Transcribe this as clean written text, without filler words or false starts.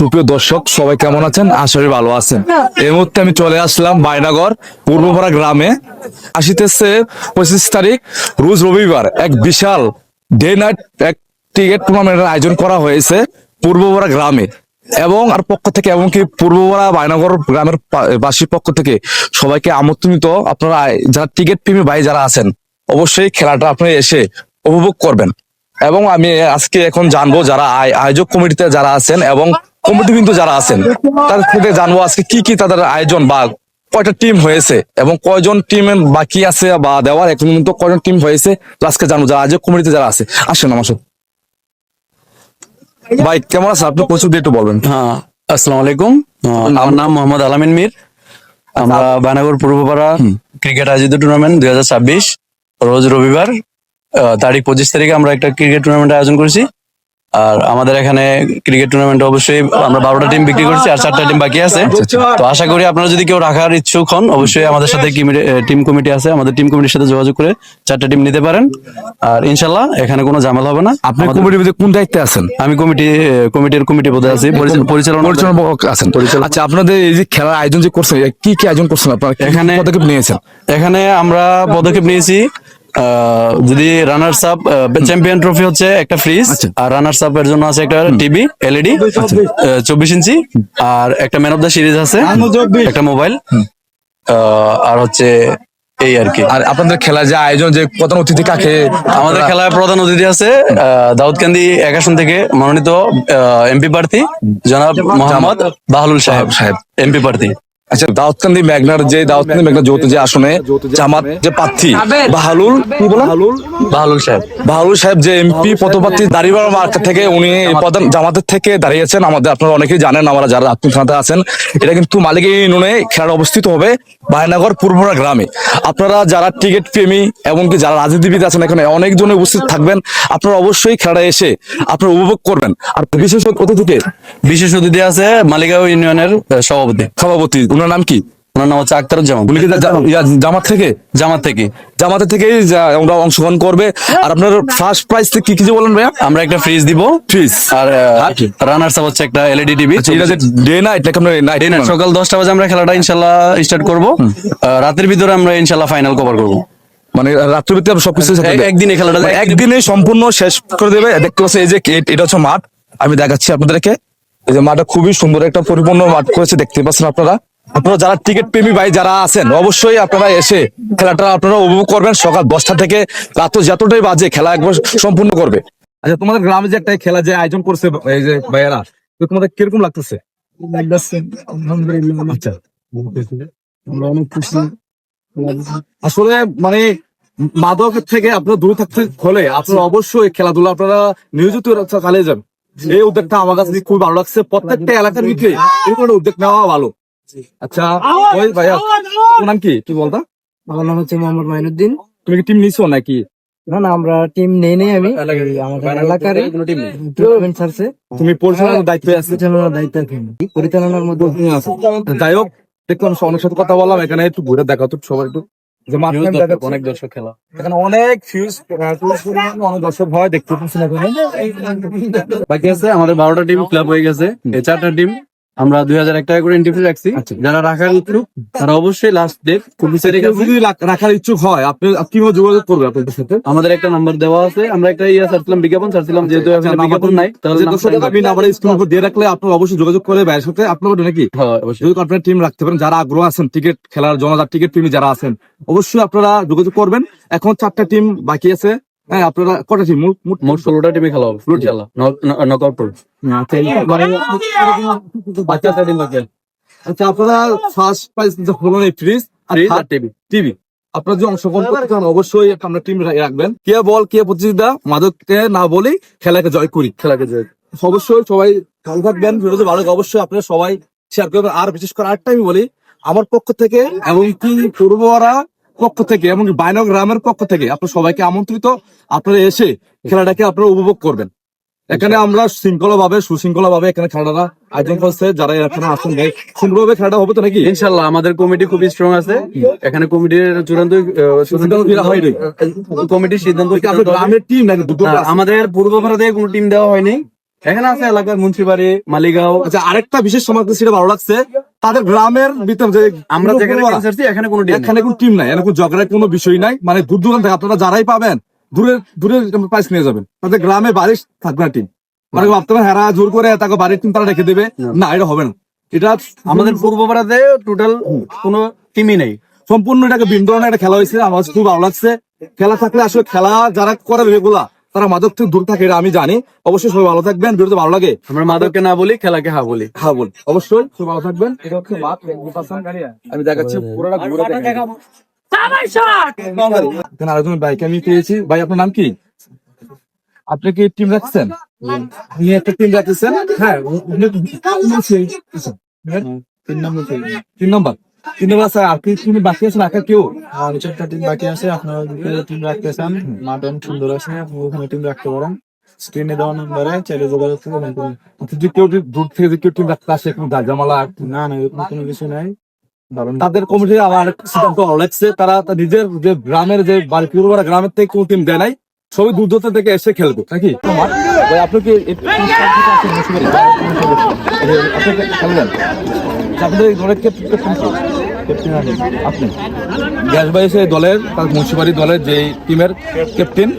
সুপ্রিয় দর্শক সবাই কেমন আছেন? আশা করি ভালো আছেন। এই মুহূর্তে আমি চলে আসলাম বাইনাগর পূর্বপাড়া গ্রামে। আসিতেছে 25 তারিখ রোজ রবিবার এক বিশাল ডে নাইট এক ক্রিকেট টুর্নামেন্টের আয়োজন করা হয়েছে পূর্বপাড়া গ্রামে এবং আর পক্ষ থেকে এমনকি পূর্বপাড়া বাইনাগর গ্রামের বাসীর পক্ষ থেকে সবাইকে আমন্ত্রিত। আপনারা যারা টিকিট প্রেমী ভাই যারা আছেন অবশ্যই খেলাটা আপনারা এসে উপভোগ করবেন। এবং আমি আজকে এখন জানবো যারা আয়োজক কমিটিতে যারা আছেন এবং কমিটি কিন্তু যারা আছেন তাদের থেকে জানবো আজকে কি কি তাদের আয়োজন বা কয়টা টিম হয়েছে এবং কয়জন টিম বাকি আছে বা দেওয়ার এখন পর্যন্ত কয়জন টিম হয়েছে আজকে জানবো যারা আয়োজক কমিটিতে যারা আছে। আসেন আমার সাথে। ভাই কেমন আছে আপনি? প্রচুর দিয়ে একটু বলবেন। হ্যাঁ, আসসালামু আলাইকুম। আমার নাম মোহাম্মদ আলামিন মীর। আমরা বানাগর পূর্বপাড়া ক্রিকেট আয়োজিত টুর্নামেন্ট 2026 রোজ রবিবার তারিখ 25 তারিখে আমরা একটা ক্রিকেট টুর্নামেন্ট আয়োজন করেছি। আর আমাদের এখানে ক্রিকেট টুর্নামেন্টে অবশ্যই আমরা 12টা টিম বিক্রি করছি আর 4টা টিম বাকি আছে। তো আশা করি আপনারা যদি কেউ রাখার ইচ্ছুক হন অবশ্যই আমাদের সাথে টিম কমিটি আছে, আমাদের টিম কমিটির সাথে যোগাযোগ করে 4টা টিম নিতে পারেন। আর ইনশাল্লাহ এখানে কোনো ঝামেলা হবে না। আপনি কমিটির মধ্যে কোন দায়িত্বে আছেন? আমি কমিটি পদে আছি, পরিচালনা আছেন। আচ্ছা, আপনাদের এই যে খেলার আয়োজন যে করছেন কি কি আয়োজন করছেন আপনারা? এখানে পদক্ষেপ নিয়েছেন? এখানে আমরা পদক্ষেপ নিয়েছি যদি রানার্স আপ চ্যাম্পিয়ন ট্রফি হচ্ছে একটা ফ্রিজ, আর রানার্স আপ এর জন্য আছে একটা টিভি এলইডি 24 ইঞ্চি, আর একটা ম্যান অফ দ্য সিরিজ আছে, একটা মোবাইল, আর হচ্ছে এই আর কি। আর আপনাদের খেলা যে আয়োজন যে প্রধান অতিথি কাকে? আমাদের খেলায় প্রধান অতিথি আছে দাউদকান্দি 1 আসন থেকে মনোনীত এমপি প্রার্থী জনাব মোহাম্মদ বাহলুল সাহেব এমপি প্রার্থী। আচ্ছা, দাউদকান্দি মেঘনার যৌথ যে আসনে জামাত যে প্রার্থী বাহলুল সাহেব যে এমপি পদপ্রার্থী দাঁড়িপাল্লা মার্কা থেকে উনি প্রধান জামাতের থেকে দাঁড়িয়েছেন। আমাদের আপনারা অনেকেই জানেন, আমরা যারা আত্মীয় আছেন। এটা কিন্তু মালিক ইউনিয়নে খেলাটা অবস্থিত হবে বাইনাগর পূর্বপাড়া গ্রামে। আপনারা যারা টিকিট প্রেমী এমনকি যারা রাজনীতিবিদ আছেন এখানে অনেকজন উপস্থিত থাকবেন। আপনারা অবশ্যই খেলাটা এসে আপনারা উপভোগ করবেন। আর বিশেষ অতিথি আছে মালিগাঁও ইউনিয়নের সভাপতি ওনার নাম কি? ওনার নাম হচ্ছে আক্তারুজ্জামান। উনি কি জামাতের থেকে আমরা অংশগ্রহণ করবে। আর আপনার ফার্স্ট প্রাইজ কি কি বলেন ভাইয়া? আমরা একটা ফ্রিজ দিব, আর রানার্স আপ হচ্ছে একটা এলইডি টিভি। ডে নাইট সকাল 10টা বাজে আমরা খেলাটা ইনশাল্লাহ স্টার্ট করব। রাতের ভিতরে আমরা ইনশাল্লাহ ফাইনাল কভার করব। মানে রাত্রের ভিতরে সবকিছু একদিনে খেলাটা একদিনে সম্পূর্ণ শেষ করে দেবে। দেখতে পাচ্ছি এই যে এটা হচ্ছে মাঠ, আমি দেখাচ্ছি আপনাদেরকে। এই যে মাঠটা খুবই সুন্দর একটা পরিপূর্ণ মাঠ করেছে, দেখতে পাচ্ছেন আপনারা। আপনারা যারা টিকিট প্রেমী ভাই যারা আছেন অবশ্যই আপনারা এসে খেলাটা আপনারা উপভোগ করবেন। সকাল 10টা থেকে রাত যতটাই বাজে খেলা একবার সম্পূর্ণ করবে। আচ্ছা, তোমাদের গ্রামে যে একটা খেলা যে আয়োজন করছে এই যে ভাইয়ারা, তো তোমাদের কিরকম লাগতেছে? আচ্ছা, আসলে মানে মাদকের থেকে আপনারা দূরে থাকতে হলে আপনারা অবশ্যই খেলাধুলা আপনারা নিয়োজিত চালিয়ে যান। এই উদ্যোগটা আমার কাছে খুবই ভালো লাগছে। প্রত্যেকটা এলাকার ভিতরে এই কোনো উদ্যোগ নেওয়া ভালো। আচ্ছা, ওই ভাইয়া তোমার নাম কি বলতা? আমার নাম হচ্ছে মোহাম্মদ মাইনুদ্দিন। তুমি কি টিম নিছো নাকি? না, আমরা টিম নেই। আমি আমাদের এলাকার তুমি পরিচালনার দায়িত্বে আছো? পরিচালনার মধ্যে আছো। যাই হোক, দেখুন অনেক সাথে কথা বললাম। এখানে একটু ঘুরে দেখা তো সবাই একটু অনেক দর্শক খেলা, এখানে অনেক অনেক দর্শক হয় দেখতে পাচ্ছেন। বাকি আছে আমাদের 12টা টিম ক্লাব হয়ে গেছে। এই 4টা টিম আমরা 2001 টাকা করে এন্ট্রি ফি রাখছি। যারা রাখার ইচ্ছুক তারা অবশ্যই লাস্ট ডেট যদি রাখার ইচ্ছুক হয় আপনি কিভাবে যোগাযোগ করবে আপনাদের সাথে? আমাদের একটা নাম্বার দেওয়া আছে। আমরা একটা ছাড়ছিলাম, বিজ্ঞাপন ছাড়ছিলাম, যেহেতু বিজ্ঞাপন নাই তাহলে আমি নাম্বার স্ক্রিনের উপর দিয়ে রাখলে আপনারা অবশ্যই যোগাযোগ করে ভাইয়ের সাথে আপনার নাকি যদি আপনারা টিম রাখতে পারেন। যারা আগ্রহ আছেন টিকিট খেলার জন্য, যারা টিকিট প্রেমী যারা আছেন অবশ্যই আপনারা যোগাযোগ করবেন। এখন 4টা টিম বাকি আছে। হ্যাঁ, আপনারা কটা টিম? মোট 16টা টিমে খেলা হবে ইনশাআল্লাহ। নকআউট পর্ব। আচ্ছা, আপনারা ফার্স্ট প্রাইজ হলো ফ্রিজ আর টিভি। আপনারা যে অংশগ্রহণ করতে চান অবশ্যই আমরা টিম রাখবেন। কে বল কে প্রতিযোগিতা মাদককে না বলি খেলাকে জয় করি। অবশ্যই সবাই ভালো থাকবেন। ভিডিওতে ভালো অবশ্যই আপনারা সবাই শেয়ার করবেন। আর বিশেষ করে আরেকটা আমি বলি, আমার পক্ষ থেকে এমনকি পূর্বপাড়া পক্ষ থেকে এমনকি বাইনাগর গ্রামের পক্ষ থেকে আপনার সবাইকে আমন্ত্রিত। আপনারা এসে খেলাটাকে আপনারা উপভোগ করবেন। এখানে আমরা সুশৃঙ্খলা ভাবে এখানে খেলাটা আয়োজন করছে। যারা এখানে আসেন সুন্দরভাবে খেলাটা হবে তো নাকি? ইনশাল্লাহ আমাদের কমিটি খুবই স্ট্রং আছে। এখানে কমিটির চূড়ান্ত কমিটির সিদ্ধান্ত গ্রামের টিম নাকি? আমাদের পূর্বপাড়া থেকে কোনো টিম দেওয়া হয়নি। এখানে আছে এলাকার মুন্সিবাড়ি, মালিগাঁও। আচ্ছা, আরেকটা বিশেষ সময় সেটা ভালো লাগছে, তাদের গ্রামের ভিতরে যে আমরা যেখানে খেলতে আসছি, এখানে কোনো টিম এখানে কোনো টিম নাই, এখানে কোনো ঝগড়ার কোনো বিষয় নাই। মানে দূর দূরান্ত থেকে আপনারা যারাই পাবেন দূরে দূরে প্রাইস নিয়ে যাবেন, তাদের গ্রামে বাড়ি থাকবে না টিম। মানে ভাবতে পারেন হেরা জোর করে তাকে বাড়ির টিম তারা রেখে দেবে, না, এটা হবে না। এটা আমাদের পূর্বপাড়াতে টোটাল কোনো টিমই নেই। সম্পূর্ণ এটাকে বিন্দরণে একটা খেলা হয়েছে, আমার কাছে খুব ভালো লাগছে। খেলা থাকলে আসলে খেলা যারা করে রেগুলা তারা মাদক থেকে দূর থাকে, এটা আমি জানি। অবশ্যই সবাই ভালো থাকবেন, ভিডিওতে ভালো লাগে আমরা মাদককে না বলি, খেলাকে হা বলি। হ্যাঁ বল, অবশ্যই সবাই ভালো থাকবেন। এটা হচ্ছে মাঠ, আমি দেখাচ্ছি পুরোটা ঘুরে দেখাবো। এখানে আরেকজন ভাইকে আমি পেয়েছি। ভাই, আপনার নাম কি? আপনি কি টিম রাখছেন? আপনি একটা টিম রাখতেছেন? হ্যাঁ, 3 নম্বর আছে। আর কি টিম বাকি আছে রাখার কেউ? আর চারটা টিম বাকি আছে, আপনারা টিম রাখতে চান, মাঠ অনেক সুন্দর আছে, আপনি ওখানে টিম রাখতে পারেন। স্ক্রিনে দেওয়া নাম্বারে চাইলে যোগাযোগ করবেন। যদি কেউ দূর থেকে যে কেউ টিম রাখতে আসে, কোনো ঝামেলা না না, এরকম কোনো কিছু নাই, দারুণ। তাদের কমিটি আমার সিদ্ধান্ত ভালো লাগছে। তারা নিজের যে গ্রামের যে বাড়ি পূর্বপাড়া গ্রামের থেকে কোনো টিম দেয় নাই, সবই দূর দূর থেকে এসে খেলবে নাকি? ভাই, আপনি কি আপনি খেলবেন? আপনাদের এই দলের আপনি গ্যাস বাইসে দলের, তার মুন্সিপাড়ি দলের যে টিমের ক্যাপ্টেন।